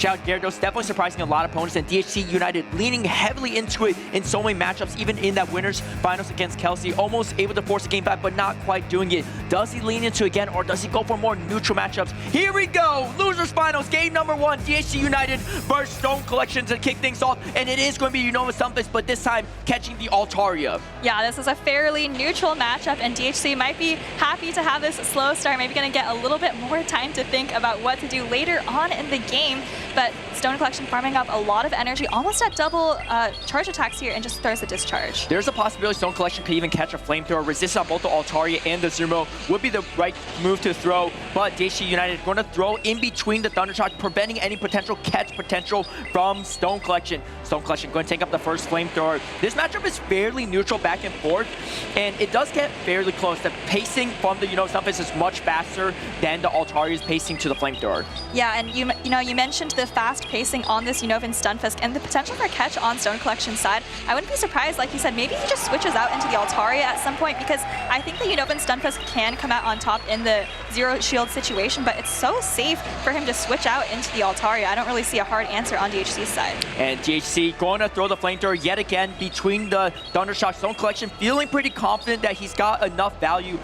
Shout out Gyarados, definitely surprising a lot of opponents, and DHCUnited leaning heavily into it in so many matchups, even in that winners finals against Kelsey, almost able to force a game back, but not quite doing it. Does he lean into it again, or does he go for more neutral matchups? Here we go, losers finals, game number 1, DHCUnited versus Stonecollection to kick things off, and it is going to be Unova Stumpus, but this time catching the Altaria. Yeah, this is a fairly neutral matchup, and DHC might be happy to have this slow start, maybe going to get a little bit more time to think about what to do later on in the game, but Stonecollection farming up a lot of energy, almost at double charge attacks here, and just throws a discharge. There's a possibility Stonecollection could even catch a flamethrower. Resist on both the Altaria and the Zumo would be the right move to throw, but DHCUnited going to throw in between the Thunder Shock, preventing any potential catch potential from Stonecollection. Stonecollection going to take up the first flamethrower. This matchup is fairly neutral back and forth, and it does get fairly close. The pacing from the Unova Stumpus is much faster than the Altaria's pacing to the flamethrower. Yeah, and you mentioned the fast pacing on this Unovan Stunfisk and the potential for a catch on Stonecollection's side. I wouldn't be surprised, like you said, maybe he just switches out into the Altaria at some point, because I think the Unovan Stunfisk can come out on top in the zero shield situation, but it's so safe for him to switch out into the Altaria. I don't really see a hard answer on DHC's side. And DHC going to throw the flamethrower yet again between the Thundershock. Stonecollection feeling pretty confident that he's got enough value.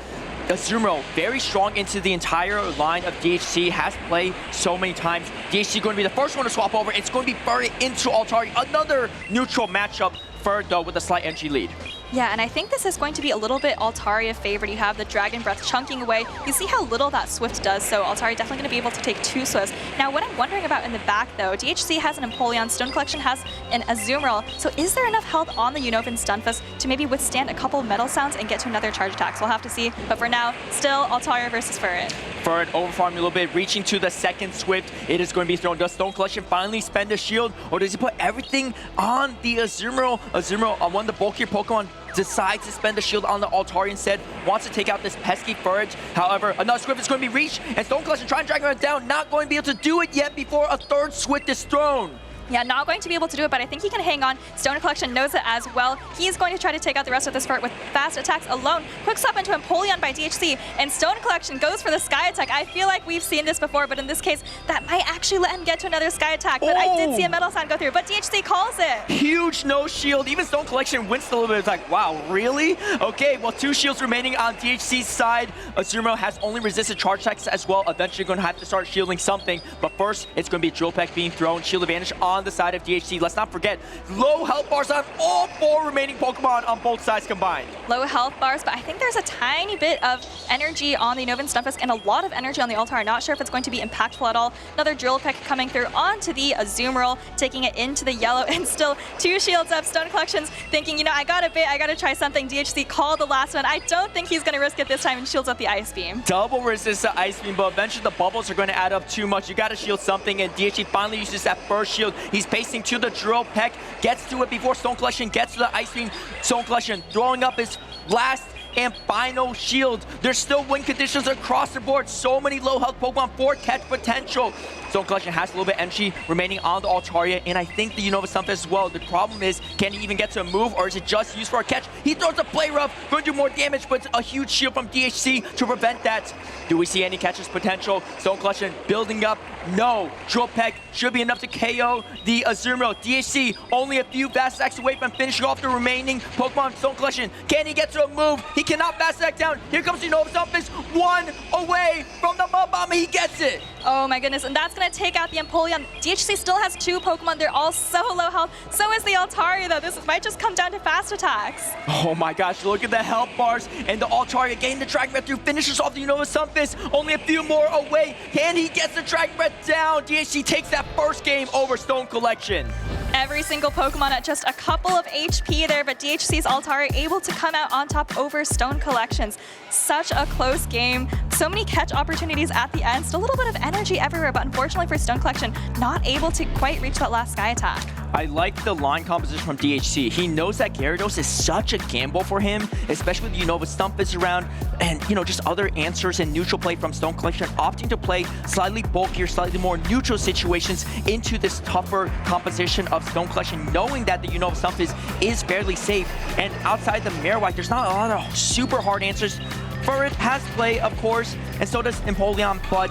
Azumarill very strong into the entire line of DHC, has played so many times. DHC going to be the first one to swap over. It's going to be buried into Altaria. Another neutral matchup for though with a slight NG lead. Yeah, and I think this is going to be a little bit Altaria favored. You have the Dragon Breath chunking away. You see how little that Swift does, so Altaria definitely going to be able to take 2 Swifts. Now, what I'm wondering about in the back, though, DHC has an Empoleon, Stonecollection has an Azumarill, so is there enough health on the Unovan Stunfisk to maybe withstand a couple Metal Sounds and get to another charge attack? So we'll have to see, but for now, still Altaria versus Furret. Furret overfarming a little bit, reaching to the second Swift. It is going to be thrown. Does Stonecollection finally spend a shield, or does he put everything on the Azumarill? Azumarill, on one of the bulkier Pokemon, decides to spend the shield on the Altaria instead, wants to take out this pesky Furret. However, another Swift is going to be reached, and Stonecollection trying to drag him down, not going to be able to do it yet before a third Swift is thrown. Yeah, not going to be able to do it, but I think he can hang on. Stonecollection knows it as well. He's going to try to take out the rest of this Furret with fast attacks alone. Quick swap into Empoleon by DHC, and Stonecollection goes for the Sky Attack. I feel like we've seen this before, but in this case, that might actually let him get to another Sky Attack. But I did see a Metal Sound go through, but DHC calls it. Huge no shield. Even Stonecollection winced a little bit. It's like, wow, really? Okay, well, 2 shields remaining on DHC's side. Azumarill has only resisted charge attacks as well. Eventually going to have to start shielding something, but first, it's going to be Drill Peck being thrown. Shield advantage on the side of DHC. Let's not forget, low health bars on all 4 remaining Pokemon on both sides combined. Low health bars, but I think there's a tiny bit of energy on the Unovan Stunfisk and a lot of energy on the Altaria. Not sure if it's going to be impactful at all. Another Drill Peck coming through onto the Azumarill, taking it into the yellow, and still 2 shields up. Stonecollection's thinking, you know, I got a bit, I got to try something. DHC called the last one. I don't think he's going to risk it this time, and shields up the Ice Beam. Double resist the Ice Beam, but eventually the bubbles are going to add up too much. You got to shield something, and DHC finally uses that first shield. He's pacing to the Drill Peck, gets to it before Stonecollection gets to the Ice Beam. Stonecollection throwing up his last and final shield. There's still win conditions across the board. So many low health Pokemon for catch potential. Stonecollection has a little bit of energy remaining on the Altaria, and I think the Unova Stumpus as well. The problem is, can he even get to a move, or is it just used for a catch? He throws a Play Rough, going to do more damage, but a huge shield from DHC to prevent that. Do we see any catches potential? Stonecollection building up. No. Drill Peck should be enough to KO the Azumarill. DHC only a few fast attacks away from finishing off the remaining Pokemon. Stonecollection, can he get to a move? He cannot fast attack down. Here comes the Unova Stumpus, 1 away from the Mud Bomb. He gets it. Oh my goodness, and that's going to take out the Empoleon. DHC still has 2 Pokemon. They're all so low health. So is the Altaria, though. This might just come down to fast attacks. Oh my gosh, look at the health bars, and the Altaria getting the Dragon Breath through, finishes off the Unova Stumpus. Only a few more away. Can he get the Dragon Breath down? DHC takes that first game over Stonecollection. Every single Pokemon at just a couple of HP there, but DHC's Altaria able to come out on top over Stonecollection's. Such a close game. So many catch opportunities at the end. Still a little bit of energy everywhere, but unfortunately for Stonecollection, not able to quite reach that last Sky Attack. I like the line composition from DHC. He knows that Gyarados is such a gamble for him, especially with Unova Stumpus around, and just other answers and neutral play from Stonecollection, opting to play slightly bulkier, slightly more neutral situations into this tougher composition of Stonecollection, knowing that the Unova Stumpus is fairly safe. And outside the Marowak, there's not a lot of super hard answers. Furret has play, of course, and so does Empoleon, but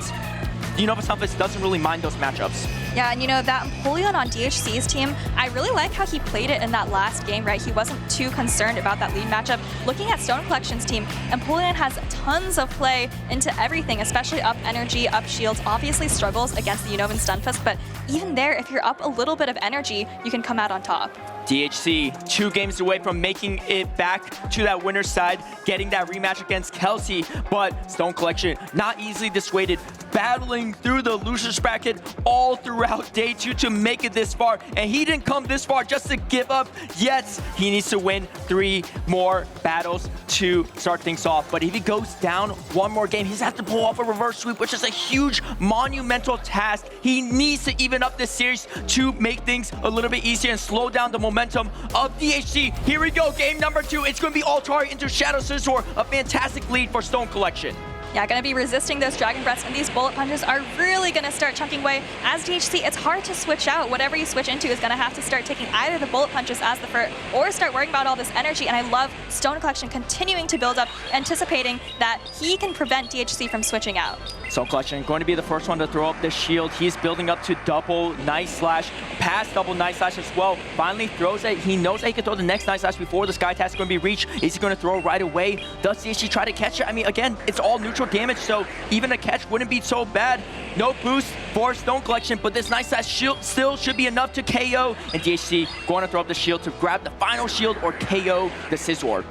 Unova Stumpus doesn't really mind those matchups. Yeah, and you know, that Empoleon on DHC's team, I really like how he played it in that last game, right? He wasn't too concerned about that lead matchup. Looking at Stonecollection's team, Empoleon has tons of play into everything, especially up energy, up shields, obviously struggles against the Unova and Stunfisk, but even there, if you're up a little bit of energy, you can come out on top. DHC 2 games away from making it back to that winner's side, getting that rematch against Kelsey, but Stonecollection not easily dissuaded, battling through the losers bracket all throughout day 2 to make it this far, and he didn't come this far just to give up yet. He needs to win 3 more battles to start things off, but if he goes down one more game, he's have to pull off a reverse sweep, which is a huge monumental task. He needs to even up this series to make things a little bit easier and slow down the momentum of DHC. Here we go, game number 2. It's going to be Altari into Shadow Scizor, a fantastic lead for Stonecollection. Yeah, going to be resisting those Dragon Breaths, and these Bullet Punches are really going to start chunking away. As DHC, it's hard to switch out. Whatever you switch into is going to have to start taking either the Bullet Punches as the FERT or start worrying about all this energy, and I love Stonecollection continuing to build up, anticipating that he can prevent DHC from switching out. Stonecollection going to be the first one to throw up the shield. He's building up to double Night Slash, past double Night Slash as well. Finally throws it. He knows that he can throw the next Night Slash before the Sky Task is going to be reached. Is he going to throw right away? Does DHC try to catch it? I mean, again, it's all neutral damage, so even a catch wouldn't be so bad. No boost for Stonecollection, but this Night Slash shield still should be enough to KO. And DHC going to throw up the shield to grab the final shield or KO the Scizor.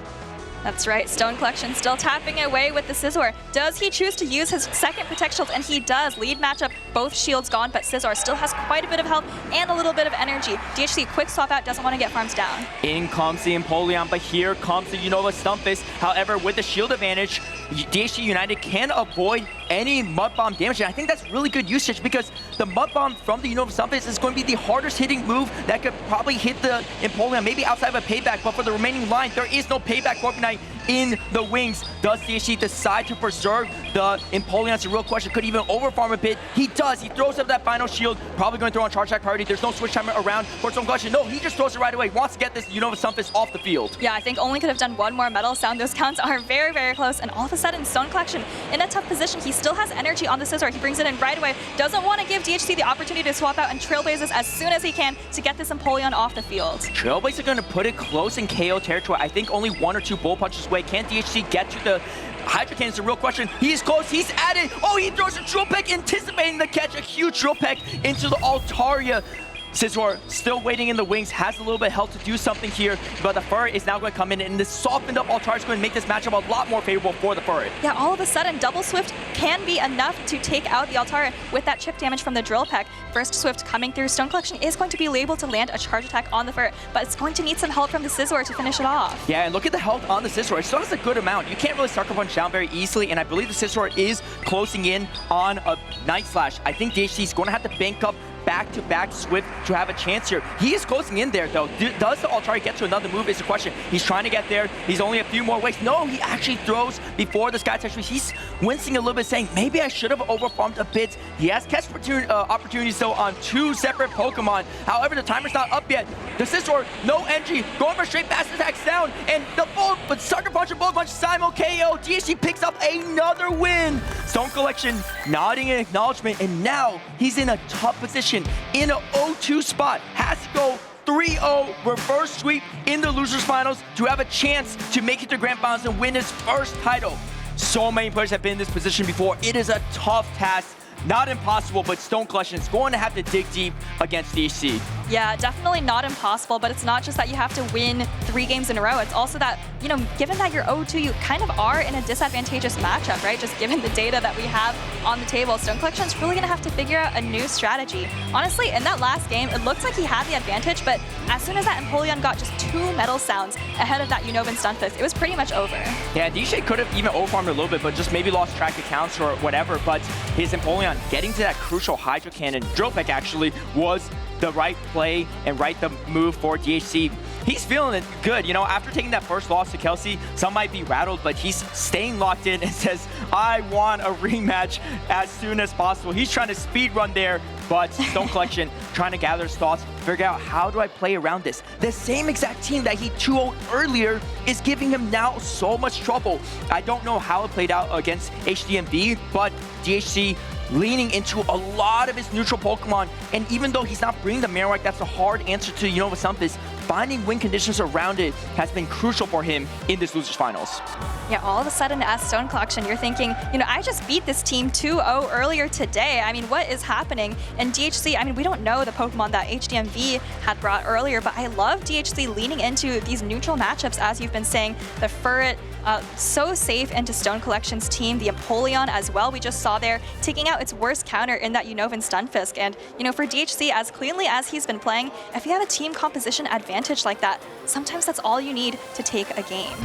That's right, Stonecollection still tapping away with the Scizor. Does he choose to use his second Protect Shield? And he does. Lead matchup, both shields gone, but Scizor still has quite a bit of health and a little bit of energy. DHC quick swap out, doesn't want to get farms down. In comes the Empoleon, but here comes the Unova Stunfisk. However, with the shield advantage, DHCUnited can avoid any Mud Bomb damage. And I think that's really good usage because the Mud Bomb from the Unova Stunfisk is going to be the hardest hitting move that could probably hit the Empoleon, maybe outside of a payback, but for the remaining line, there is no payback for Unite in the wings. Does DHC decide to preserve the Empoleon? That's a real question. Could even overfarm a bit. He does. He throws up that final shield. Probably going to throw on charge attack priority. There's no switch timer around for Stonecollection. No, he just throws it right away. Wants to get this Unova Stunfisk off the field. Yeah, I think only could have done one more metal sound. Those counts are very, very close. And all of a sudden, Stonecollection in a tough position. He still has energy on the Scizor. He brings it in right away. Doesn't want to give DHC the opportunity to swap out and Trailblazes as soon as he can to get this Empoleon off the field. Trailblazers are going to put it close in KO territory. I think only 1 or 2 Bull Punches away. Can DHC get to the Hydro Cannon? Is a real question. He's close. He's at it. Oh, he throws a Drill Peck, anticipating the catch. A huge Drill Peck into the Altaria. Scizor still waiting in the wings, has a little bit of health to do something here, but the FERT is now going to come in, and this softened up Altaria is going to make this matchup a lot more favorable for the FERT. Yeah, all of a sudden, Double Swift can be enough to take out the Altaria with that chip damage from the Drill Peck. First Swift coming through. Stonecollection is going to be able to land a charge attack on the FERT, but it's going to need some help from the Scizor to finish it off. Yeah, and look at the health on the Scizor. It still has a good amount. You can't really Sucker Punch down very easily, and I believe the Scizor is closing in on a Night Slash. I think DHC is going to have to bank up back-to-back Swift to have a chance here. He is closing in there, though. Does the Altaria get to another move is the question. He's trying to get there. He's only a few more ways. No, he actually throws before the Sky Touch. He's wincing a little bit, saying, maybe I should have overfarmed a bit. He has catch opportunities, though, on 2 separate Pokemon. However, the timer's not up yet. The Scizor, no energy, going for straight fast attacks down, and the Bullet, but Sucker Punch and Bullet Punch, Simon KO. DHC picks up another win. Stonecollection nodding in acknowledgement, and now he's in a tough position. In an 0-2 spot, has to go 3-0 reverse sweep in the losers finals to have a chance to make it to grand finals and win his first title. So many players have been in this position before. It is a tough task. Not impossible, but Stonecollection is going to have to dig deep against DHC. Yeah, definitely not impossible, but it's not just that you have to win 3 games in a row. It's also that, you know, given that you're 0-2, you kind of are in a disadvantageous matchup, right? Just given the data that we have on the table, Stonecollection is really going to have to figure out a new strategy. Honestly, in that last game, it looks like he had the advantage, but as soon as that Empoleon got just 2 metal sounds ahead of that Unova and Stunfisk, it was pretty much over. Yeah, DJ could have even overfarmed a little bit, but just maybe lost track of counts or whatever, but his Empoleon getting to that crucial Hydro Cannon, Drill Peck actually, was the right play and the move for DHC. He's feeling it good. You know, after taking that first loss to Kelsey, some might be rattled, but he's staying locked in and says, I want a rematch as soon as possible. He's trying to speed run there, but Stonecollection trying to gather his thoughts, figure out how do I play around this. The same exact team that he 2-0'd earlier is giving him now so much trouble. I don't know how it played out against HDMV, but DHC leaning into a lot of his neutral Pokemon. And even though he's not bringing the Marowak, that's a hard answer to Unova Sumpus. Finding win conditions around it has been crucial for him in this Losers Finals. Yeah, all of a sudden as Stonecollection, you're thinking, I just beat this team 2-0 earlier today. I mean, what is happening? And DHC, I mean, we don't know the Pokemon that HDMV had brought earlier, but I love DHC leaning into these neutral matchups, as you've been saying. The Furret, so safe into Stonecollection's team. The Empoleon as well, we just saw there, taking out its worst counter in that Unovan Stunfisk. And, for DHC, as cleanly as he's been playing, if you have a team composition advantage like that, sometimes that's all you need to take a game.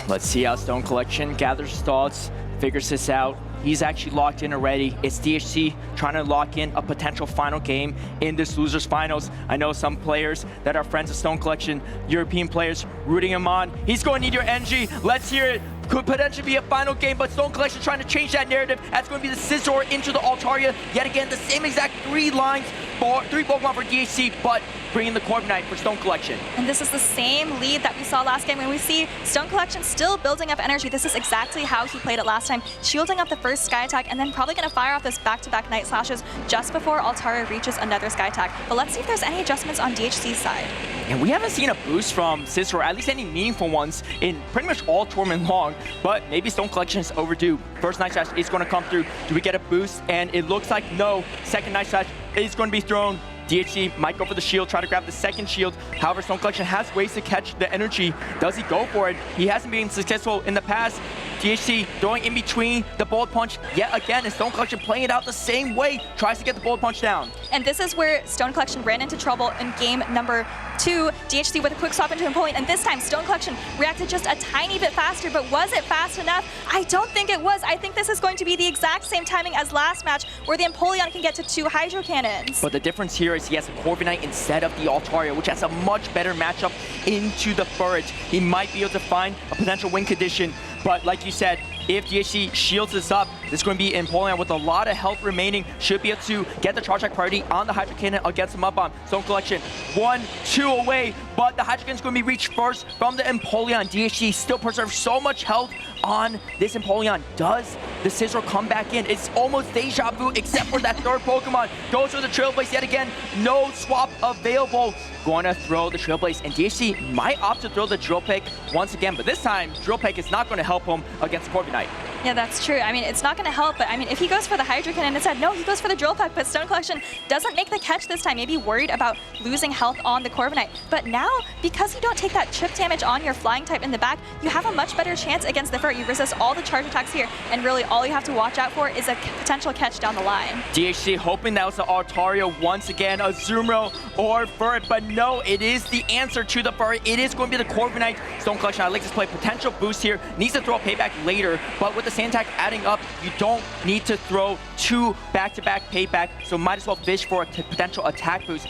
Let's see how Stonecollection gathers his thoughts, figures this out. He's actually locked in already. It's DHC trying to lock in a potential final game in this Losers Finals. I know some players that are friends of Stonecollection, European players, rooting him on. He's going to need your energy. Let's hear it. Could potentially be a final game, but Stonecollection trying to change that narrative. That's going to be the Scizor into the Altaria. Yet again, the same exact three Pokemon for DHC, but bringing the Corviknight for Stonecollection. And this is the same lead that we saw last game when we see Stonecollection still building up energy. This is exactly how he played it last time, shielding up the first Sky Attack and then probably going to fire off this back-to-back Night Slashes just before Altaria reaches another Sky Attack. But let's see if there's any adjustments on DHC's side. And we haven't seen a boost from Scizor, at least any meaningful ones, in pretty much all tournament long. But maybe Stonecollection is overdue. First Night Slash is going to come through. Do we get a boost? And it looks like no. Second Night Slash is going to be thrown. DHC might go for the shield, try to grab the second shield. However, Stonecollection has ways to catch the energy. Does he go for it? He hasn't been successful in the past. DHC throwing in between the Bullet Punch yet again, and Stonecollection playing it out the same way, tries to get the Bullet Punch down. And this is where Stonecollection ran into trouble in game number 2. DHC with a quick swap into Empoleon, and this time Stonecollection reacted just a tiny bit faster, but was it fast enough? I don't think it was. I think this is going to be the exact same timing as last match, where the Empoleon can get to 2 Hydro Cannons. But the difference here is he has a Corviknight instead of the Altaria, which has a much better matchup into the Furret. He might be able to find a potential win condition. But like you said, if DHC shields this up, this is going to be Empoleon with a lot of health remaining. Should be able to get the charge back priority on the Hydro Cannon against him up on Stonecollection. 1-2 away, but the Hydro Cannon is going to be reached first from the Empoleon. DHC still preserves so much health on this Empoleon. Does the Scizor come back in? It's almost deja vu, except for that third Pokemon. Goes for the Trailblaze yet again. No swap available. Going to throw the Trailblaze, and DHC might opt to throw the Drill Peck once again, but this time, Drill Peck is not going to help him against Corviknight. Yeah, that's true. I mean, it's not going to help, but I mean, if he goes for the Hydro Cannon instead, no, he goes for the Drill Peck, but Stonecollection doesn't make the catch this time, maybe worried about losing health on the Corviknight. But now, because you don't take that chip damage on your Flying type in the back, you have a much better chance against the Furret. You resist all the charge attacks here, and really all you have to watch out for is a potential catch down the line. DHC hoping that was the Altaria once again, a Zumro or Furret, but no, it is the answer to the Furret. It is going to be the Corviknight. Stonecollection, I like this play, potential boost here, needs to throw a payback later, but with the Sand Attack adding up, you don't need to throw 2 back-to-back payback, so might as well fish for a potential attack boost.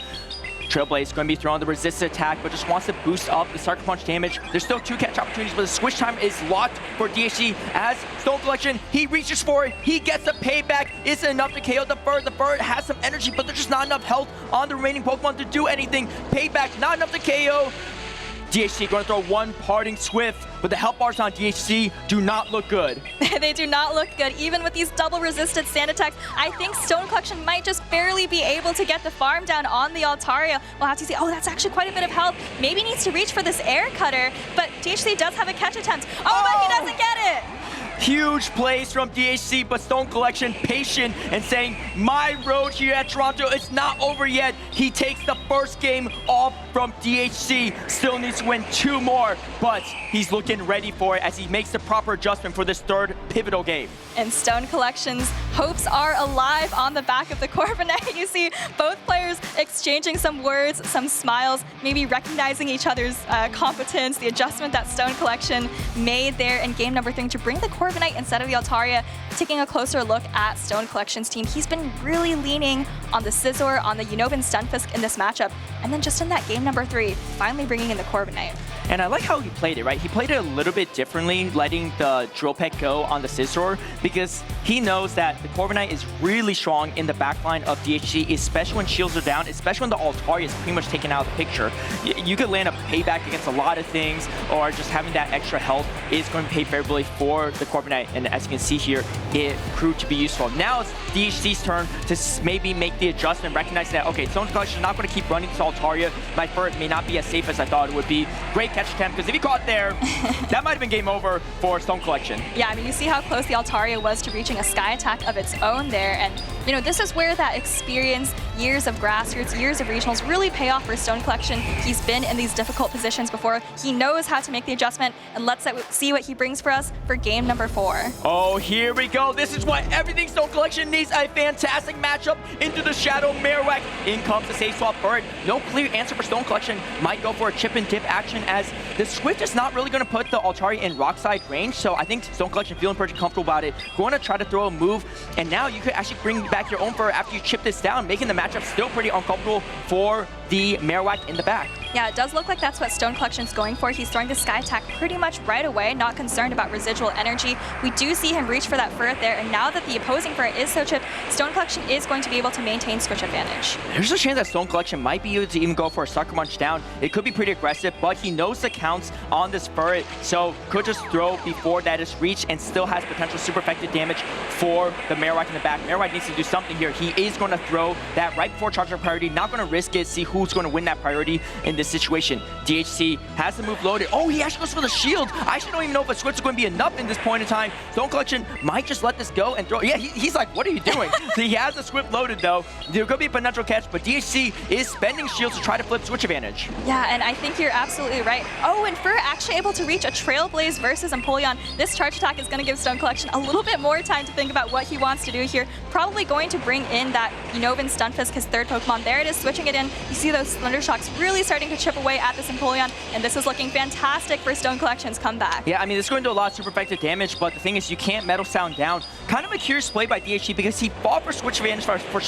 Trailblaze is going to be throwing the resisted attack, but just wants to boost up the Sucker Punch damage. There's still 2 catch opportunities, but the switch time is locked for DHC as Stonecollection, he reaches for it, he gets a payback. Is it enough to KO the Furret? The Furret has some energy, but there's just not enough health on the remaining Pokemon to do anything. Payback, not enough to KO. DHC going to throw one parting Swift, but the health bars on DHC do not look good. They do not look good, even with these double resisted Sand Attacks. I think Stonecollection might just barely be able to get the farm down on the Altaria. We'll have to see. Oh, that's actually quite a bit of health. Maybe needs to reach for this Air Cutter, but DHC does have a catch attempt. Oh, but he doesn't get it! Huge plays from DHC, but Stonecollection patient and saying, my road here at Toronto is not over yet. He takes the first game off from DHC. Still needs to win 2 more, but he's looking ready for it as he makes the proper adjustment for this third pivotal game. And Stonecollection's hopes are alive on the back of the Corviknight. You see both players exchanging some words, some smiles, maybe recognizing each other's competence, the adjustment that Stonecollection made there in game number 3 to bring the Corviknight instead of the Altaria. Taking a closer look at Stonecollection's team, he's been really leaning on the Scizor, on the Unovan Stunfisk in this matchup, and then just in that game number 3, finally bringing in the Corviknight. And I like how he played it, right? He played it a little bit differently, letting the Drill Peck go on the Scizor, because he knows that the Corviknight is really strong in the backline of DHC, especially when shields are down, especially when the Altaria is pretty much taken out of the picture. You could land a payback against a lot of things, or just having that extra health is going to pay favorably for the Corviknight. And as you can see here, it proved to be useful. Now it's DHC's turn to maybe make the adjustment, recognizing that, okay, Stonecollection is not going to keep running this Altaria. My Furret may not be as safe as I thought it would be. Great catch attempt, because if he caught there, that might have been game over for Stonecollection. Yeah, I mean, you see how close the Altaria was to reaching a Sky Attack of its own there, and you know, this is where that experience, years of grassroots, years of regionals really pay off for Stonecollection. He's been in these difficult positions before. He knows how to make the adjustment, and let's see what he brings for us for game number 4. Oh, here we go. This is what everything Stonecollection needs. A fantastic matchup into the Shadow Marowak. In comes the Safe Swap Bird. No clear answer for Stonecollection. Might go for a chip and dip action, as the Swift is not really going to put the Altaria in Rockside range, so I think Stonecollection feeling pretty comfortable about it. Going to try to throw a move, and now you could actually bring back your own Furret after you chip this down, making the matchup still pretty uncomfortable for the Marowak in the back. Yeah, it does look like that's what Stonecollection's going for. He's throwing the Sky Attack pretty much right away, not concerned about residual energy. We do see him reach for that Furret there, and now that the opposing Furret is so chipped, Stonecollection is going to be able to maintain switch advantage. There's a chance that Stonecollection might be able to even go for a Sucker Punch down. It could be pretty aggressive, but he knows the counts on this Furret, so could just throw before that is reached and still has potential super effective damage for the Marowak in the back. Marowak needs to do something here. He is going to throw that right before charging priority, not going to risk it, see who's going to win that priority in this situation. DHC has the move loaded. Oh, he actually goes for the shield. I actually don't even know if a switch is going to be enough in this point in time. Stonecollection might just let this go and throw. Yeah, he's like, what are you doing? So he has the Swift loaded though. There could be a potential catch, but DHC is spending shields to try to flip switch advantage. Yeah, and I think you're absolutely right. Oh, and Furret actually able to reach a Trailblaze versus Empoleon. This charge attack is going to give Stonecollection a little bit more time to think about what he wants to do here. Probably going to bring in that Unova Stunfisk, his third Pokemon. There it is, switching it in. You see those Thunder Shocks really starting to chip away at this Empoleon, and this is looking fantastic for Stonecollection's comeback. Yeah, I mean, this is going to do a lot of super effective damage, but the thing is, you can't Metal Sound down. Kind of a curious play by DHC, because he fought for switch advantage for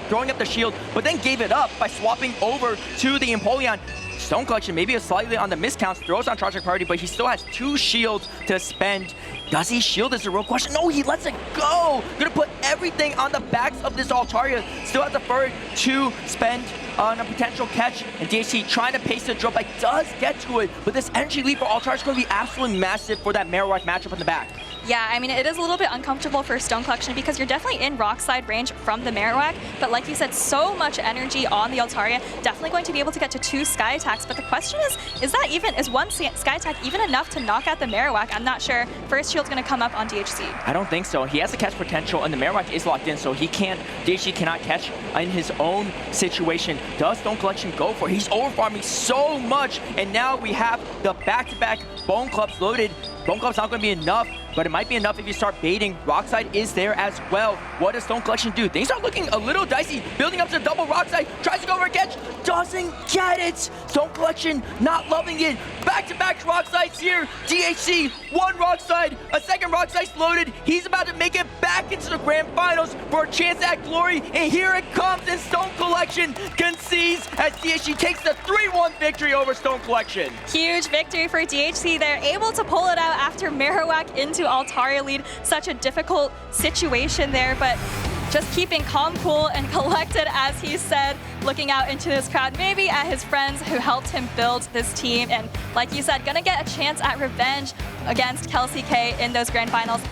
throwing up the shield, but then gave it up by swapping over to the Empoleon. Stonecollection maybe a slightly on the miscounts, throws on charging priority, but he still has 2 shields to spend. Does he shield is the real question. No, he lets it go. Gonna put everything on the backs of this Altaria. Still has the Furret to spend on a potential catch, and DHC trying to pace the drop back, does get to it, but this energy lead for Altaria is going to be absolutely massive for that Marowak matchup in the back. Yeah, I mean, it is a little bit uncomfortable for Stonecollection because you're definitely in Rockside range from the Marowak, but like you said, so much energy on the Altaria, definitely going to be able to get to 2 Sky Attacks, but the question is one Sky Attack even enough to knock out the Marowak? I'm not sure. First shield's going to come up on DHC. I don't think so. He has the catch potential, and the Marowak is locked in, so DHC cannot catch in his own situation. Does Stonecollection go for it? He's overfarming so much, and now we have the back-to-back Bone Clubs loaded. Bone Club's not going to be enough, but it might be enough if you start baiting. Rockside is there as well. What does Stonecollection do? Things are looking a little dicey. Building up to double Rockside, tries to go for a catch, doesn't get it. Stonecollection not loving it. Back-to-back Rocksides here. DHC, 1 Rockside, a second Rockside loaded. He's about to make it back into the grand finals for a chance at glory, and here it comes, and Stonecollection concedes as DHC takes the 3-1 victory over Stonecollection. Huge victory for DHC. They're able to pull it out after Marowak into Altaria lead. Such a difficult situation there, but just keeping calm, cool, and collected, as he said, looking out into this crowd, maybe at his friends who helped him build this team, and like you said, gonna get a chance at revenge against Kelsey K in those grand finals.